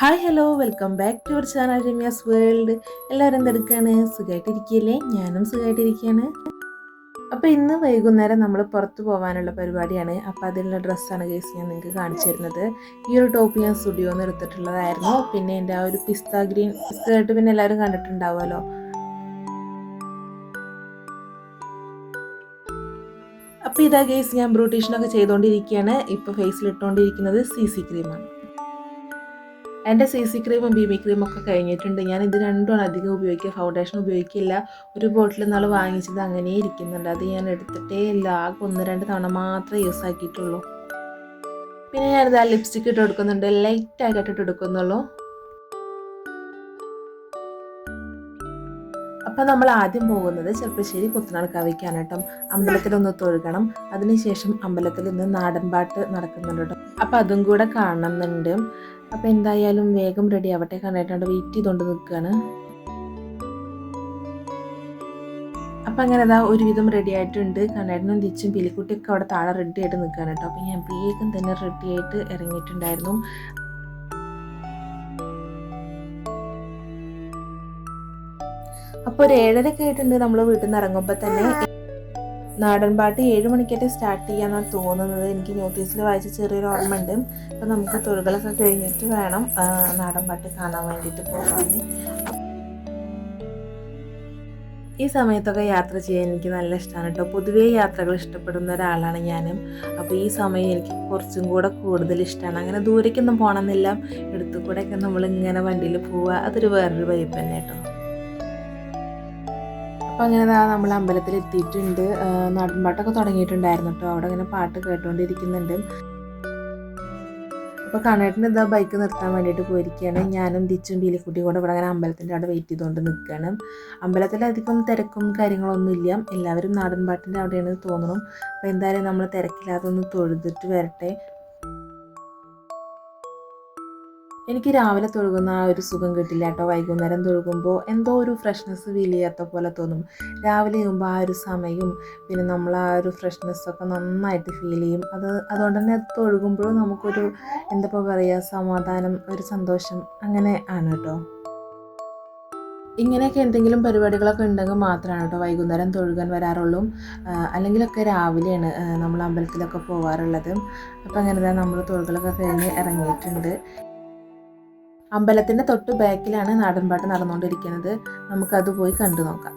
Hi hello welcome back to our channel Ramya's world. എല്ലാവരും എന്തെടുക്കുകയാണ്? സുഖമായിട്ടിരിക്കുകയല്ലേ? ഞാനും സുഖമായിട്ടിരിക്കുകയാണ്. അപ്പോൾ ഇന്ന് വൈകുന്നേരം നമ്മൾ പുറത്ത് പോകാനുള്ള പരിപാടിയാണ്. അപ്പോൾ അതിനുള്ള ഡ്രസ്സാണ് കേസ് ഞാൻ നിങ്ങൾക്ക് കാണിച്ചു തരുന്നത്. ഈ ഒരു ടോപ്പ് ഞാൻ സ്റ്റുഡിയോയിൽ നിന്ന് എടുത്തിട്ടുള്ളതായിരുന്നു. പിന്നെ എൻ്റെ ആ ഒരു പിസ്ത ഗ്രീൻ സ്കേർട്ട് പിന്നെ എല്ലാവരും കണ്ടിട്ടുണ്ടാവുമല്ലോ. അപ്പോൾ ഇതാ കേസ് ഞാൻ ബ്യൂട്ടീഷ്യനൊക്കെ ചെയ്തുകൊണ്ടിരിക്കുകയാണ്. ഇപ്പോൾ ഫേസിൽ ഇട്ടുകൊണ്ടിരിക്കുന്നത് CC ക്രീമാണ്. എൻ്റെ CC ക്രീമും BB ക്രീമും ഒക്കെ കഴിഞ്ഞിട്ടുണ്ട്. ഞാൻ ഇത് രണ്ടുമാണ് അധികം ഉപയോഗിക്കുക. ഫൗണ്ടേഷൻ ഉപയോഗിക്കില്ല. ഒരു ബോട്ടിൽ നാൾ വാങ്ങിച്ചത് അങ്ങനെ ഇരിക്കുന്നുണ്ട്. അത് ഞാൻ എടുത്തിട്ടേ ഇല്ല. ആകെ 1-2 തവണ മാത്രമേ യൂസ് ആക്കിയിട്ടുള്ളൂ. പിന്നെ ഞാനിത് ആ ലിപ്സ്റ്റിക്ക് ഇട്ട് കൊടുക്കുന്നുണ്ട്. ലൈറ്റായിട്ട് ഇട്ട് എടുക്കുന്നുള്ളൂ. അപ്പം നമ്മൾ ആദ്യം പോകുന്നത് ചെറുപ്പശ്ശേരി പുത്തനാൾക്കാവിക്കാണ് കേട്ടോ. അമ്പലത്തിലൊന്ന് തൊഴുകണം. അതിനുശേഷം അമ്പലത്തിൽ നിന്ന് നാടൻ പാട്ട് നടക്കുന്നുണ്ട് കേട്ടോ. അപ്പം അതും കൂടെ കാണുന്നുണ്ട്. അപ്പം എന്തായാലും വേഗം റെഡി ആവട്ടെ, കണ്ടിട്ടുണ്ട് വെയിറ്റ് ചെയ്തുകൊണ്ട് നിൽക്കുകയാണ്. അപ്പം അങ്ങനെ അതാ ഒരുവിധം റെഡി ആയിട്ടുണ്ട്. കണ്ണേട്ടനും തിച്ചും പിലിക്കുട്ടിയൊക്കെ അവിടെ താഴെ റെഡി ആയിട്ട് നിൽക്കുകയാണ് കേട്ടോ. അപ്പം ഞാൻ വേഗം തന്നെ റെഡി ആയിട്ട് ഇറങ്ങിയിട്ടുണ്ടായിരുന്നു. അപ്പോൾ ഒരു 7:30 ആയിട്ടുണ്ട് നമ്മൾ വീട്ടിൽ നിന്ന് ഇറങ്ങുമ്പോൾ തന്നെ. നാടൻ പാട്ട് 7 മണിക്കായിട്ട് സ്റ്റാർട്ട് ചെയ്യാനാണ് തോന്നുന്നത്. എനിക്ക് നോട്ടീസിൽ വായിച്ച ചെറിയൊരു ഓർമ്മ ഉണ്ട്. അപ്പോൾ നമുക്ക് തൊഴിലുകളൊക്കെ കഴിഞ്ഞിട്ട് വേണം നാടൻ പാട്ട് കാണാൻ വേണ്ടിയിട്ട് പോകാൻ. ഈ സമയത്തൊക്കെ യാത്ര ചെയ്യാൻ എനിക്ക് നല്ല ഇഷ്ടമാണ് കേട്ടോ. പൊതുവേ യാത്രകൾ ഇഷ്ടപ്പെടുന്ന ഒരാളാണ് ഞാനും. അപ്പോൾ ഈ സമയം എനിക്ക് കുറച്ചും കൂടെ കൂടുതൽ ഇഷ്ടമാണ്. അങ്ങനെ ദൂരേക്കൊന്നും പോകണമെന്നില്ല, എടുത്തു കൂടെയൊക്കെ നമ്മളിങ്ങനെ വണ്ടിയിൽ പോവുക, അതൊരു വേറൊരു വൈബ് തന്നെ കേട്ടോ. അപ്പോൾ അങ്ങനെ നമ്മൾ അമ്പലത്തിൽ എത്തിയിട്ടുണ്ട്. നാടൻ പാട്ടൊക്കെ തുടങ്ങിയിട്ടുണ്ടായിരുന്നു കേട്ടോ. അവിടെ അങ്ങനെ പാട്ട് കേട്ടുകൊണ്ടിരിക്കുന്നുണ്ട്. അപ്പോൾ കണ്ണേട്ടന് ഇതാ ബൈക്ക് നിർത്താൻ വേണ്ടിയിട്ട് പോയിരിക്കുകയാണ്. ഞാനും തിച്ചും പീലിക്കുട്ടിയും കൂടെ ഇവിടെ അങ്ങനെ അമ്പലത്തിൻ്റെ അവിടെ വെയിറ്റ് ചെയ്തുകൊണ്ട് നിൽക്കുകയാണ്. അമ്പലത്തിൽ അധികം തിരക്കും കാര്യങ്ങളൊന്നുമില്ല. എല്ലാവരും നാടൻ പാട്ടിൻ്റെ അവിടെയാണ് തോന്നണം. അപ്പോൾ എന്തായാലും നമ്മൾ തിരക്കില്ലാതെ ഒന്ന് തൊഴുതിട്ട് വരട്ടെ. എനിക്ക് രാവിലെ തൊഴുകുന്ന ആ ഒരു സുഖം കിട്ടില്ല കേട്ടോ. വൈകുന്നേരം തൊഴുകുമ്പോൾ എന്തോ ഒരു ഫ്രഷ്നെസ് ഫീൽ ചെയ്യാത്ത പോലെ തോന്നും. രാവിലെ ആകുമ്പോൾ ആ ഒരു സമയവും പിന്നെ നമ്മൾ ആ ഒരു ഫ്രഷ്നെസ്സൊക്കെ നന്നായിട്ട് ഫീൽ ചെയ്യും. അതുകൊണ്ട് തന്നെ തൊഴുകുമ്പോഴും നമുക്കൊരു എന്താ പറയുക, സമാധാനം, ഒരു സന്തോഷം അങ്ങനെ ആണ് കേട്ടോ. ഇങ്ങനെയൊക്കെ എന്തെങ്കിലും പരിപാടികളൊക്കെ ഉണ്ടെങ്കിൽ മാത്രമാണ് കേട്ടോ വൈകുന്നേരം തൊഴുകാൻ വരാറുള്ളൂ. അല്ലെങ്കിലൊക്കെ രാവിലെയാണ് നമ്മൾ അമ്പലത്തിലൊക്കെ പോകാറുള്ളത്. അപ്പോൾ അങ്ങനെ നമ്മൾ തൊഴുകളൊക്കെ കഴിഞ്ഞ് ഇറങ്ങിയിട്ടുണ്ട്. അമ്പലത്തിൻ്റെ തൊട്ട് ബാക്കിലാണ് നാടൻ പാട്ട് നടന്നുകൊണ്ടിരിക്കുന്നത്. നമുക്കത് പോയി കണ്ടു നോക്കാം.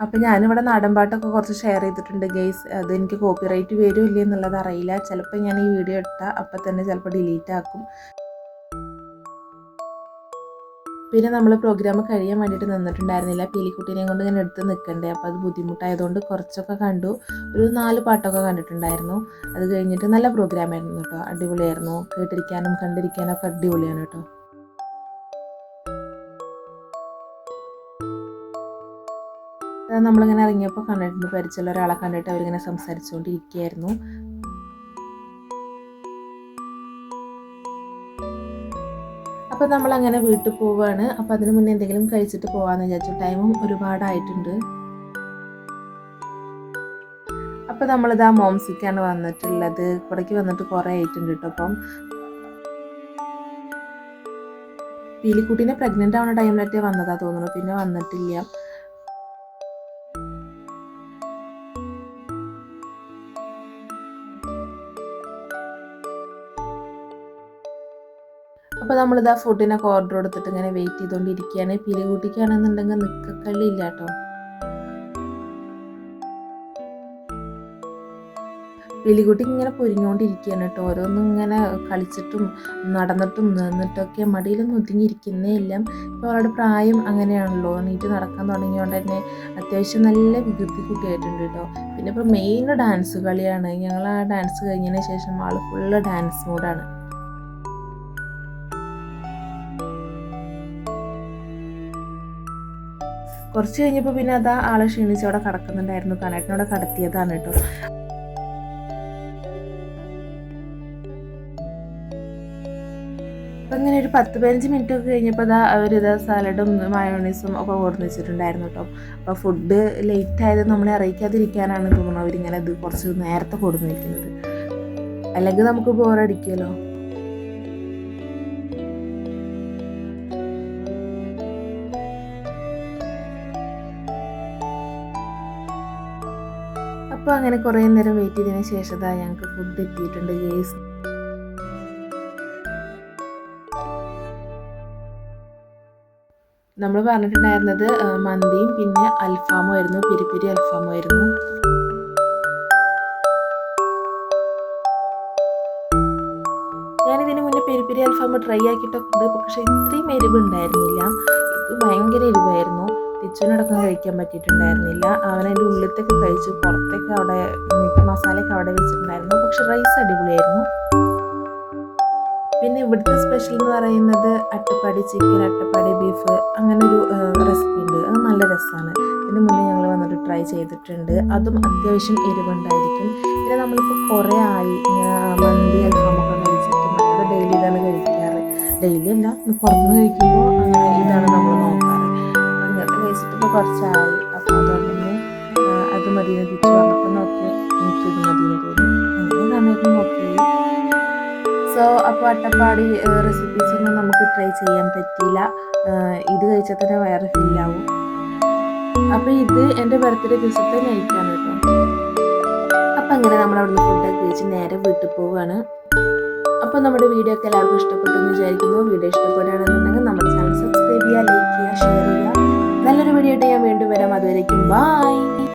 അപ്പോൾ ഞാനിവിടെ നാടൻ പാട്ടൊക്കെ കുറച്ച് ഷെയർ ചെയ്തിട്ടുണ്ട് ഗൈസ്. അതെനിക്ക് കോപ്പിറൈറ്റ് വരുമോ ഇല്ലേ എന്നുള്ളത് അറിയില്ല. ചിലപ്പോൾ ഞാൻ ഈ വീഡിയോ ഇട്ടാൽ അപ്പം തന്നെ ചിലപ്പോൾ ഡിലീറ്റ് ആക്കും. പിന്നെ നമ്മൾ പ്രോഗ്രാം കഴിയാൻ വേണ്ടിയിട്ട് നിന്നിട്ടുണ്ടായിരുന്നില്ല. പീലിക്കുട്ടീനെയും കൊണ്ട് ഇങ്ങനെ എടുത്ത് നിൽക്കണ്ടേ, അപ്പോൾ അത് ബുദ്ധിമുട്ടായതുകൊണ്ട് കുറച്ചൊക്കെ കണ്ടു. ഒരു 4 പാട്ടൊക്കെ കണ്ടിട്ടുണ്ടായിരുന്നു. അത് കഴിഞ്ഞിട്ട് നല്ല പ്രോഗ്രാമായിരുന്നു കേട്ടോ, അടിപൊളിയായിരുന്നു. കേട്ടിരിക്കാനും കണ്ടിരിക്കാനും ഒക്കെ അടിപൊളിയാണ് കേട്ടോ. നമ്മളിങ്ങനെ ഇറങ്ങിയപ്പോൾ കണ്ടിട്ടുണ്ട്, പരിചയമുള്ള ഒരാളെ കണ്ടിട്ട് അവരിങ്ങനെ സംസാരിച്ചുകൊണ്ടിരിക്കുകയായിരുന്നു. അപ്പോൾ നമ്മളങ്ങനെ വീട്ടിൽ പോവുകയാണ്. അപ്പോൾ അതിന് മുന്നേ എന്തെങ്കിലും കഴിച്ചിട്ട് പോകാമെന്ന് വിചാരിച്ചു. ടൈമും ഒരുപാടായിട്ടുണ്ട്. അപ്പോൾ നമ്മളിതാ മോംസിക്കാണ് വന്നിട്ടുള്ളത്. ഇവിടേക്ക് വന്നിട്ട് കുറേ ആയിട്ടുണ്ട് കേട്ടോ. അപ്പം പീലിക്കുട്ടീനെ പ്രഗ്നൻ്റ് ആവുന്ന ടൈമിലൊക്കെ വന്നതാ തോന്നുന്നു, പിന്നെ വന്നിട്ടില്ല. അപ്പോൾ നമ്മളിതാ ഫുഡിനൊക്കെ ഓർഡർ കൊടുത്തിട്ട് ഇങ്ങനെ വെയിറ്റ് ചെയ്തുകൊണ്ടിരിക്കുകയാണ്. പീലിക്കുട്ടിക്കാണെന്നുണ്ടെങ്കിൽ നിൽക്കക്കളിയില്ല കേട്ടോ. പീലിക്കുട്ടി ഇങ്ങനെ പൊരിഞ്ഞുകൊണ്ടിരിക്കുകയാണ് കേട്ടോ. ഓരോന്നും ഇങ്ങനെ കളിച്ചിട്ടും നടന്നിട്ടും നിന്നിട്ടൊക്കെ മടിയിലൊന്നും ഒതുങ്ങിയിരിക്കുന്നേ ഇല്ല. ഇപ്പോൾ അവരുടെ പ്രായം അങ്ങനെയാണല്ലോ, നീറ്റ് നടക്കാൻ തുടങ്ങിയതുകൊണ്ട് തന്നെ അത്യാവശ്യം നല്ല വികൃതി കുട്ടിയായിട്ടുണ്ട് കേട്ടോ. പിന്നെ ഇപ്പോൾ മെയിൻ ഡാൻസ് കളിയാണ്. ഞങ്ങൾ ആ ഡാൻസ് കഴിഞ്ഞതിന് ശേഷം ആൾ ഫുള്ള് ഡാൻസ് മൂഡാണ്. കുറച്ച് കഴിഞ്ഞപ്പോൾ പിന്നെ അതാ ആളെ ക്ഷീണിച്ച് അവിടെ കിടക്കുന്നുണ്ടായിരുന്നു. കനേട്ടനോടെ കടത്തിയതാണ് കേട്ടോ. അപ്പം ഇങ്ങനെ ഒരു 10-15 മിനിറ്റ് ഒക്കെ കഴിഞ്ഞപ്പോൾ അതാ അവരിതാ സാലഡും മയോണൈസും ഒക്കെ ഓർന്ന് വെച്ചിട്ടുണ്ടായിരുന്നു കേട്ടോ. അപ്പോൾ ഫുഡ് ലേറ്റ് ആയത് നമ്മളെ അറിയിക്കാതിരിക്കാനാണ് തോന്നുന്നു അവരിങ്ങനെ ഇത് കുറച്ച് നേരത്തെ കൊടുന്ന് വയ്ക്കുന്നത്. അല്ലെങ്കിൽ നമുക്ക് ബോറടിക്കുമല്ലോ. അപ്പോൾ അങ്ങനെ കുറേ നേരം വെയിറ്റ് ചെയ്തതിന് ശേഷം ഞങ്ങൾക്ക് ഫുഡ് എത്തിയിട്ടുണ്ട് ഗൈസ്. നമ്മൾ പറഞ്ഞിട്ടുണ്ടായിരുന്നത് മന്തിയും പിന്നെ അൽഫാമും ആയിരുന്നു, പെരി അൽഫാമും ആയിരുന്നു. ഞാനിതിന് മുന്നേ പെരി അൽഫാം ട്രൈ ആക്കിയിട്ടൊക്കെ, പക്ഷേ ഇത്രയും എരിവ് ഉണ്ടായിരുന്നില്ല. ഇത് ഭയങ്കര എരിവായിരുന്നു. തിച്ചുവിനടക്കം കഴിക്കാൻ പറ്റിയിട്ടുണ്ടായിരുന്നില്ല. അവനതിൻ്റെ ഉള്ളിലത്തേക്ക് കഴിച്ചു, പുറത്തേക്ക് അവിടെ മീറ്റ് മസാലയൊക്കെ അവിടെ വെച്ചിട്ടുണ്ടായിരുന്നു. പക്ഷെ റൈസ് അടിപൊളിയായിരുന്നു. പിന്നെ ഇവിടുത്തെ സ്പെഷ്യൽ എന്ന് പറയുന്നത് അട്ടപ്പാടി ചിക്കൻ, അട്ടപ്പാടി ബീഫ്, അങ്ങനെ ഒരു റെസിപ്പി ഉണ്ട്. അത് നല്ല രസമാണ്. ഇതിന് മുന്നേ ഞങ്ങൾ വന്നിട്ട് ട്രൈ ചെയ്തിട്ടുണ്ട്. അതും അത്യാവശ്യം എരിവുണ്ടായിരിക്കും. പിന്നെ നമ്മളിപ്പോൾ കുറേ ആയി മന്തി അൽഫാമൊക്കെ കഴിച്ചിട്ട്, മറ്റത് ഡെയിലി ഇതാണ് കഴിക്കാറ്. ഡെയിലി അല്ല, പുറത്തുനിന്ന് കഴിക്കുമ്പോൾ അങ്ങനെ ഇതാണ് നമ്മൾ നോക്കാറ്. ഇങ്ങനത്തെ കഴിച്ചിട്ടിപ്പോൾ കുറച്ചായി. അപ്പോൾ അതുകൊണ്ട് തന്നെ അത് മതിയെന്ന് തിരിച്ചു പറഞ്ഞപ്പോൾ നോക്കി എനിക്കിത് മതിയെന്ന് തോന്നി. അങ്ങനെ സമയത്ത് നോക്കി. സോ അപ്പോൾ അട്ടപ്പാടി റെസിപ്പീസൊന്നും നമുക്ക് ട്രൈ ചെയ്യാൻ പറ്റിയില്ല. ഇത് കഴിച്ചാൽ തന്നെ വയറ് ഫില്ലാവും. അപ്പോൾ ഇത് എൻ്റെ ബർത്ത്ഡേ ദിവസത്തെ നൈറ്റാണ് കേട്ടോ. അപ്പം അങ്ങനെ നമ്മൾ അവിടുന്ന് ഫുഡൊക്കെ കഴിച്ച് നേരെ വീട്ടിൽ പോവുകയാണ്. അപ്പോൾ നമ്മുടെ വീഡിയോ ഒക്കെ എല്ലാവർക്കും ഇഷ്ടപ്പെട്ടു എന്ന് വിചാരിക്കുന്നു. വീഡിയോ ഇഷ്ടപ്പെടുകയാണെന്നുണ്ടെങ്കിൽ നമ്മുടെ ചാനൽ സബ്സ്ക്രൈബ് ചെയ്യുക, ലൈക്ക് ചെയ്യുക, ഷെയർ ചെയ്യുക. നല്ലൊരു വീഡിയോ ആയിട്ട് ഞാൻ വീണ്ടും വരാം. അതുവരേക്കും ബൈ.